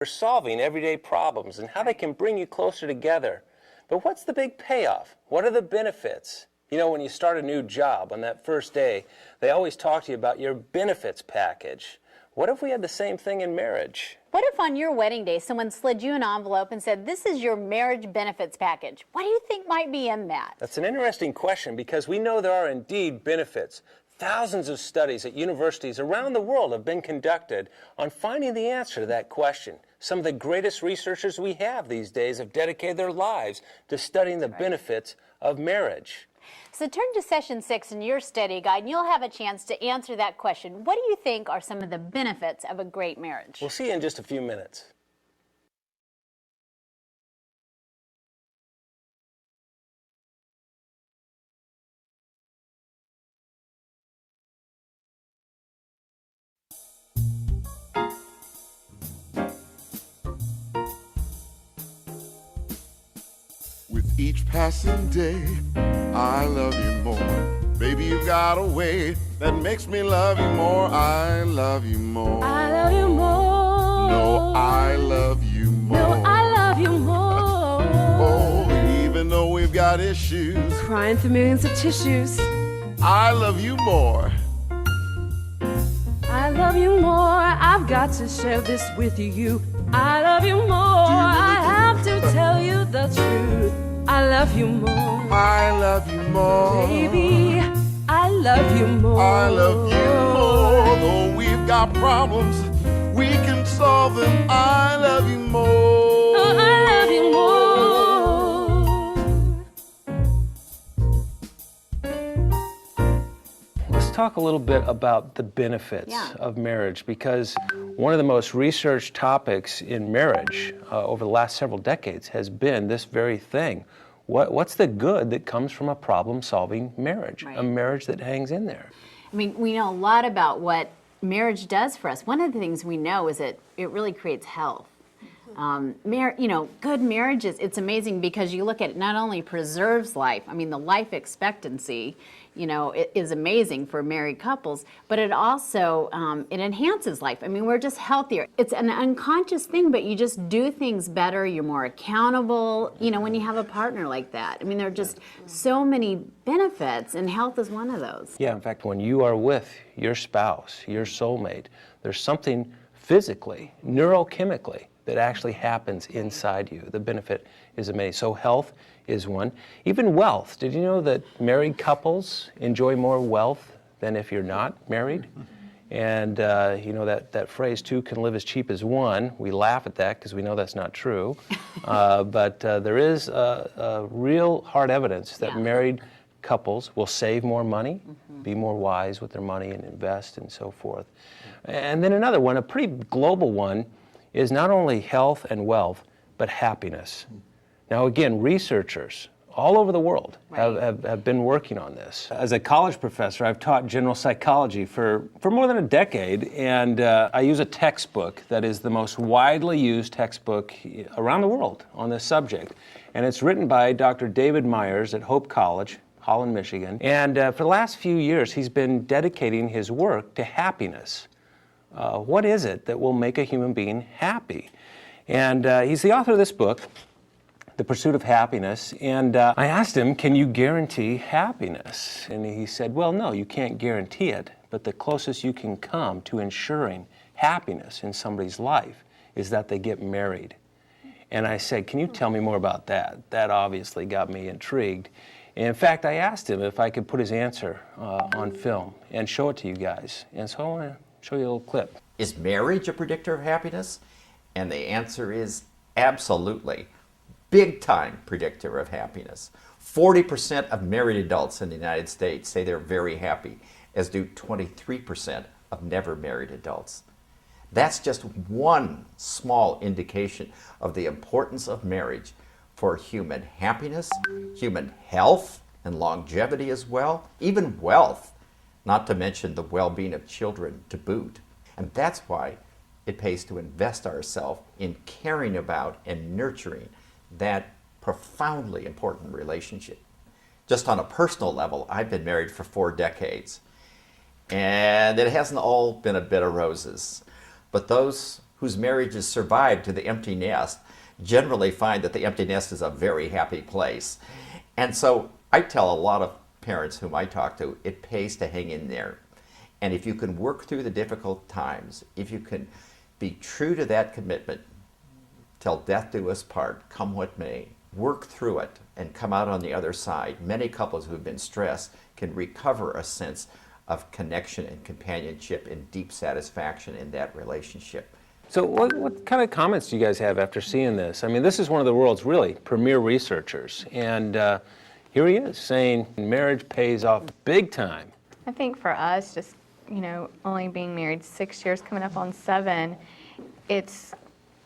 for solving everyday problems and how they can bring you closer together. But what's the big payoff? What are the benefits? You know, when you start a new job on that first day, they always talk to you about your benefits package. What if we had the same thing in marriage? What if on your wedding day someone slid you an envelope and said, this is your marriage benefits package? What do you think might be in that? That's an interesting question because we know there are indeed benefits. Thousands of studies at universities around the world have been conducted on finding the answer to that question. Some of the greatest researchers we have these days have dedicated their lives to studying the benefits of marriage. So turn to session 6 in your study guide and you'll have a chance to answer that question. What do you think are some of the benefits of a great marriage? We'll see you in just a few minutes. With each passing day, I love you more. Baby, you've got a way that makes me love you more. I love you more. I love you more. No, I love you more. No, I love you more. Oh, even though we've got issues, Crying through millions of tissues. I love you more. I love you more. I've got to share this with you. I love you more. I have to tell you the truth. I love you more. I love you more. Baby, I love you more. I love you more. Though we've got problems, we can solve them. I love you more. Oh, I love you more. Let's talk a little bit about the benefits of marriage, because one of the most researched topics in marriage over the last several decades has been this very thing. What's the good that comes from a problem-solving marriage, a marriage that hangs in there? I mean, we know a lot about what marriage does for us. One of the things we know is that it really creates health. Good marriages, it's amazing because you look at it, not only preserves life, I mean, the life expectancy, it is amazing for married couples, but it also, it enhances life. I mean, we're just healthier. It's an unconscious thing, but you just do things better. You're more accountable, when you have a partner like that. I mean, there are just so many benefits, and health is one of those. Yeah, in fact, when you are with your spouse, your soulmate, there's something physically, neurochemically, that actually happens inside you. The benefit is amazing. So health is one. Even wealth. Did you know that married couples enjoy more wealth than if you're not married? And that phrase, two can live as cheap as one, we laugh at that because we know that's not true. But there is real hard evidence that married couples will save more money, be more wise with their money and invest and so forth. And then another one, a pretty global one, is not only health and wealth, but happiness. Now again, researchers all over the world have been working on this. As a college professor, I've taught general psychology for more than a decade, and I use a textbook that is the most widely used textbook around the world on this subject. And it's written by Dr. David Myers at Hope College, Holland, Michigan. And for the last few years, he's been dedicating his work to happiness. What is it that will make a human being happy? And he's the author of this book, The Pursuit of Happiness. And I asked him, can you guarantee happiness? And he said, well, no, you can't guarantee it, but the closest you can come to ensuring happiness in somebody's life is that they get married. And I said, can you tell me more about that? That obviously got me intrigued. And in fact, I asked him if I could put his answer on film and show it to you guys. And so I want to show you a little clip. Is marriage a predictor of happiness? And the answer is absolutely. Big time predictor of happiness. 40% of married adults in the United States say they're very happy, as do 23% of never married adults. That's just one small indication of the importance of marriage for human happiness, human health, and longevity as well, even wealth. Not to mention the well-being of children to boot. And that's why it pays to invest ourselves in caring about and nurturing that profoundly important relationship. Just on a personal level, I've been married for 4 decades. And it hasn't all been a bed of roses. But those whose marriages survived to the empty nest generally find that the empty nest is a very happy place. And so I tell a lot of parents whom I talk to, it pays to hang in there. And if you can work through the difficult times, if you can be true to that commitment, till death do us part, come what may, work through it and come out on the other side. Many couples who have been stressed can recover a sense of connection and companionship and deep satisfaction in that relationship. So what kind of comments do you guys have after seeing this? I mean, this is one of the world's really premier researchers, and here he is saying marriage pays off big time. I think for us, just, only being married 6 years, coming up on 7, it's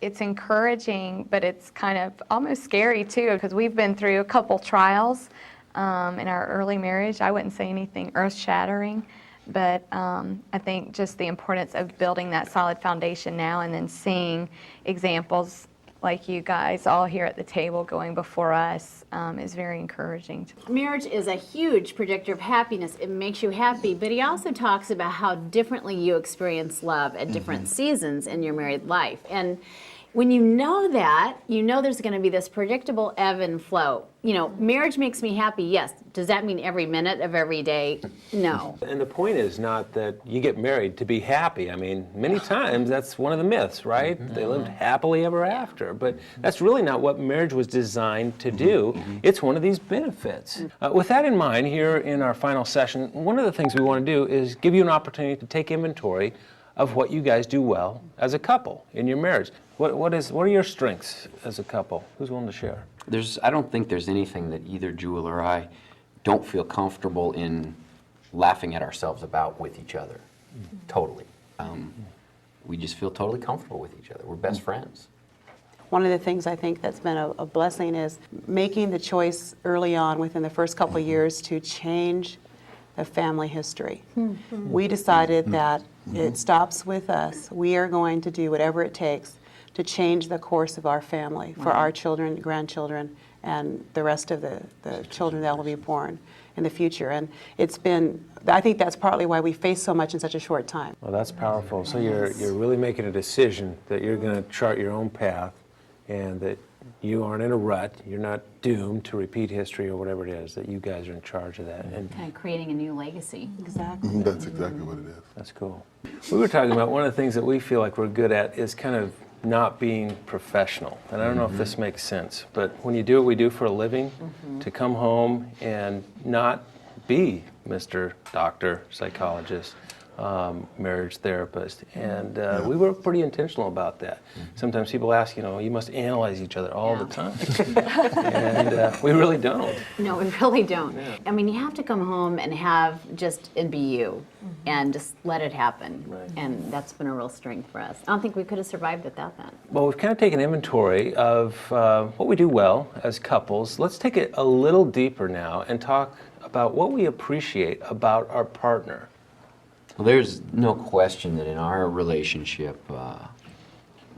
encouraging, but it's kind of almost scary too, because we've been through a couple trials in our early marriage. I wouldn't say anything earth-shattering, but I think just the importance of building that solid foundation now and then seeing examples like you guys all here at the table going before us is very encouraging. Marriage is a huge predictor of happiness. It makes you happy, but he also talks about how differently you experience love at different seasons in your married life. And when you know that, you know there's going to be this predictable ebb and flow. Marriage makes me happy, yes. Does that mean every minute of every day? No. And the point is not that you get married to be happy. I mean, many times that's one of the myths, right? They lived happily ever after. But that's really not what marriage was designed to do. It's one of these benefits. With that in mind, here in our final session, one of the things we want to do is give you an opportunity to take inventory of what you guys do well as a couple in your marriage. What are your strengths as a couple? Who's willing to share? I don't think there's anything that either Jewel or I don't feel comfortable in laughing at ourselves about with each other. Totally. We just feel totally comfortable with each other. We're best friends. One of the things I think that's been a blessing is making the choice early on within the first couple of years to change the family history. We decided that it stops with us. We are going to do whatever it takes to change the course of our family for our children, grandchildren, and the rest of the children that will be born in the future. And I think that's partly why we face so much in such a short time. Well, that's powerful. So you're really making a decision that you're going to chart your own path and that you aren't in a rut. You're not doomed to repeat history or whatever it is, that you guys are in charge of that. And Kind of creating a new legacy. Exactly. That's exactly what it is. that's cool. We were talking about one of the things that we feel like we're good at is kind of not being professional. And I don't know if this makes sense, but when you do what we do for a living, to come home and not be Mr. Doctor, psychologist, marriage therapist. And we were pretty intentional about that. Sometimes people ask, you must analyze each other all the time. And we really don't. No, we really don't. I mean, you have to come home and and be you and just let it happen. Right. And that's been a real strength for us. I don't think we could have survived without that. Well, we've kind of taken inventory of what we do well as couples. Let's take it a little deeper now and talk about what we appreciate about our partner. Well, there's no question that in our relationship,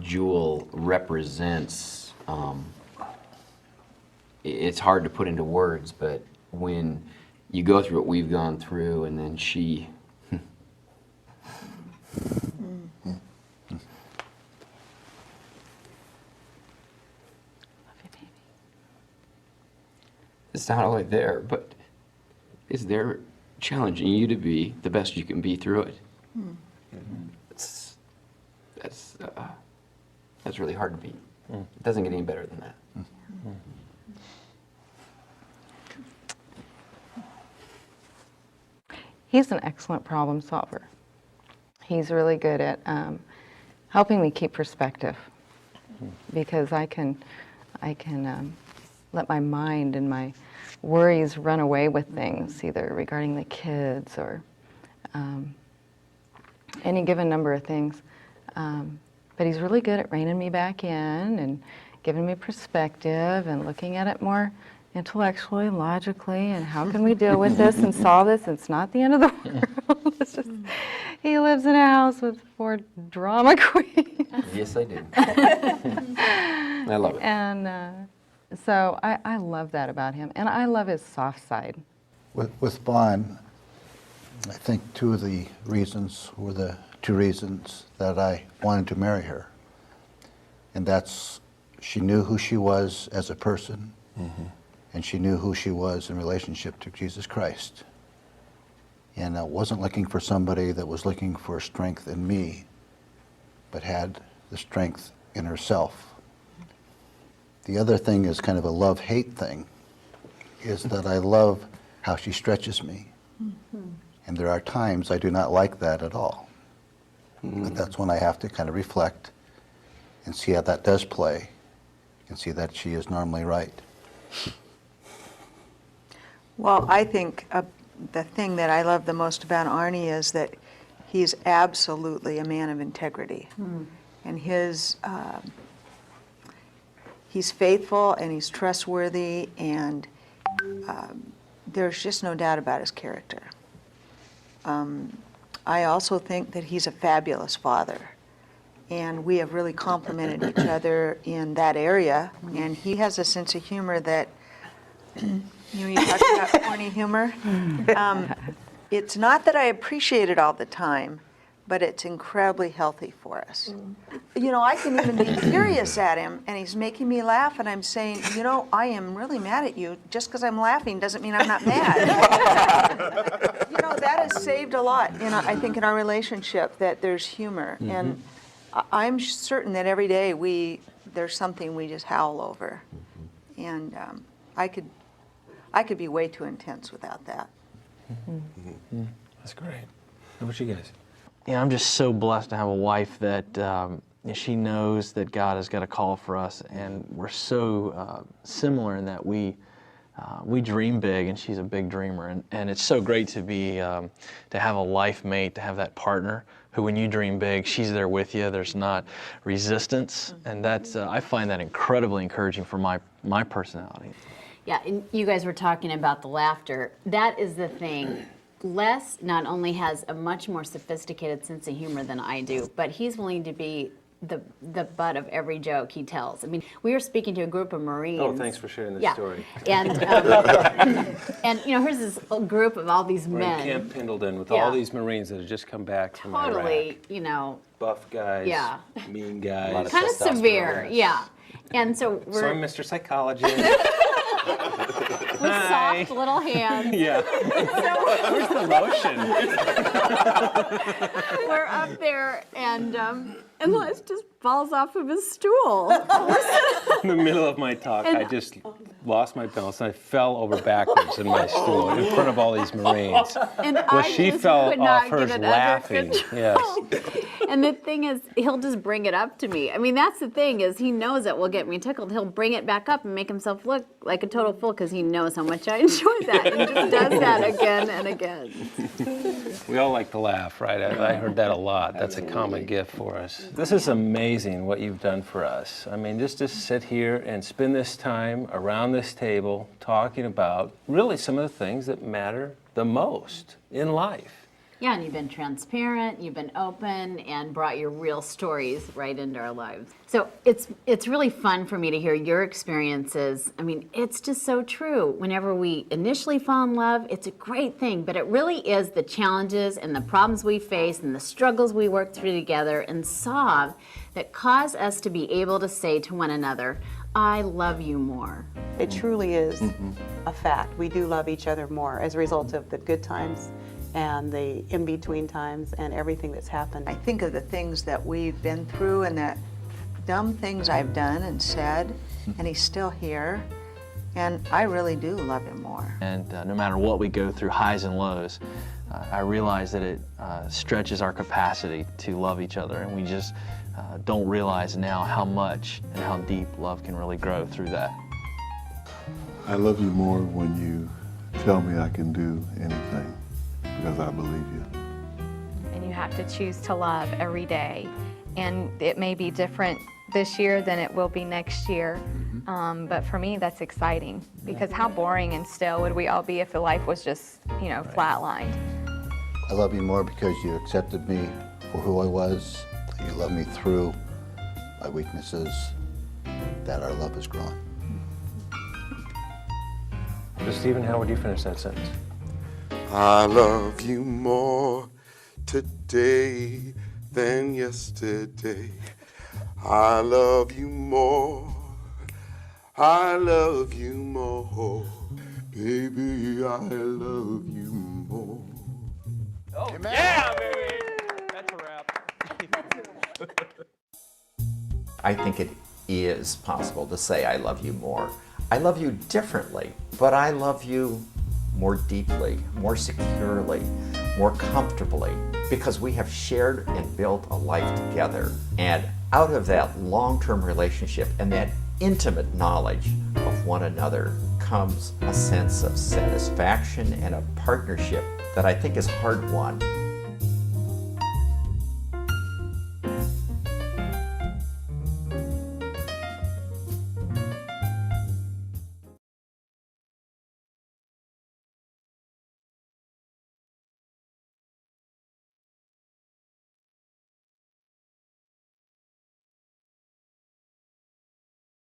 Jewel represents, it's hard to put into words, but when you go through what we've gone through and then she... It's not only there, but it's there challenging you to be the best you can be through it. That's really hard to beat. It doesn't get any better than that. He's an excellent problem solver. He's really good at helping me keep perspective, because I can let my mind and my worries run away with things, either regarding the kids or any given number of things. But he's really good at reining me back in and giving me perspective and looking at it more intellectually, logically, and how can we deal with this and solve this? It's not the end of the world. It's just, he lives in a house with 4 drama queens. Yes, I do. I love it. And so I love that about him. And I love his soft side. With Vaughn, I think 2 of the reasons were the 2 reasons that I wanted to marry her. And that's, she knew who she was as a person, and she knew who she was in relationship to Jesus Christ. And I wasn't looking for somebody that was looking for strength in me, but had the strength in herself. The other thing is kind of a love-hate thing, is that I love how she stretches me. And there are times I do not like that at all. But that's when I have to kind of reflect and see how that does play and see that she is normally right. Well, I think the thing that I love the most about Arnie is that he's absolutely a man of integrity. And he's faithful and he's trustworthy, and there's just no doubt about his character. I also think that he's a fabulous father, and we have really complemented each other in that area. And he has a sense of humor that, you talked about corny humor. It's not that I appreciate it all the time, but it's incredibly healthy for us. I can even be furious at him, and he's making me laugh, and I'm saying, I am really mad at you. Just because I'm laughing doesn't mean I'm not mad. That has saved a lot, I think, in our relationship, that there's humor. And I'm certain that every day there's something we just howl over. And I could be way too intense without that. That's great. How about you guys? I'm just so blessed to have a wife that she knows that God has got a call for us, and we're so similar in that we dream big, and she's a big dreamer, and it's so great to be to have a life mate, to have that partner who, when you dream big, she's there with you. There's not resistance, and that's I find that incredibly encouraging for my personality. Yeah, and you guys were talking about the laughter. That is the thing. Les not only has a much more sophisticated sense of humor than I do, but he's willing to be the butt of every joke he tells. I mean, we were speaking to a group of Marines. Oh, thanks for sharing this story. And here's this group of all these We're men. in Camp Pendleton with all these Marines that have just come back from Totally, Iraq. Buff guys, mean guys. Kind of severe, And so we're... So I'm Mr. Psychologist. With soft little hands. Where's the lotion? We're up there, and Les just falls off of his stool. In the middle of my talk, I just lost my balance and I fell over backwards in my stool in front of all these Marines. And she fell off hers laughing. Yes. And the thing is, he'll just bring it up to me. I mean, that's the thing, is he knows it will get me tickled. He'll bring it back up and make himself look like a total fool because he knows how much I enjoy that. And just does that again and again. We all like to laugh, right? I heard that a lot. That's a common gift for us. This is amazing what you've done for us. I mean, just to sit here and spend this time around this table talking about really some of the things that matter the most in life. Yeah, and you've been transparent, you've been open, and brought your real stories right into our lives. So it's really fun for me to hear your experiences. I mean, it's just so true. Whenever we initially fall in love, it's a great thing, but it really is the challenges and the problems we face and the struggles we work through together and solve that cause us to be able to say to one another, I love you more. It truly is a fact. We do love each other more as a result of the good times and the in-between times and everything that's happened. I think of the things that we've been through and the dumb things I've done and said, and he's still here, and I really do love him more. And no matter what we go through, highs and lows, I realize that it stretches our capacity to love each other, and we just don't realize now how much and how deep love can really grow through that. I love you more when you tell me I can do anything, because I believe you. And you have to choose to love every day. And it may be different this year than it will be next year. But for me, that's exciting, because how boring and still would we all be if the life was just, flatlined? I love you more because you accepted me for who I was. You love me through my weaknesses, that our love has grown. So Stephen, how would you finish that sentence? I love you more today than yesterday. I love you more. I love you more. Baby, I love you more. Yeah, baby! That's a wrap. I think it is possible to say I love you more. I love you differently, but I love you more deeply, more securely, more comfortably, because we have shared and built a life together. And out of that long-term relationship and that intimate knowledge of one another comes a sense of satisfaction and a partnership that I think is hard-won.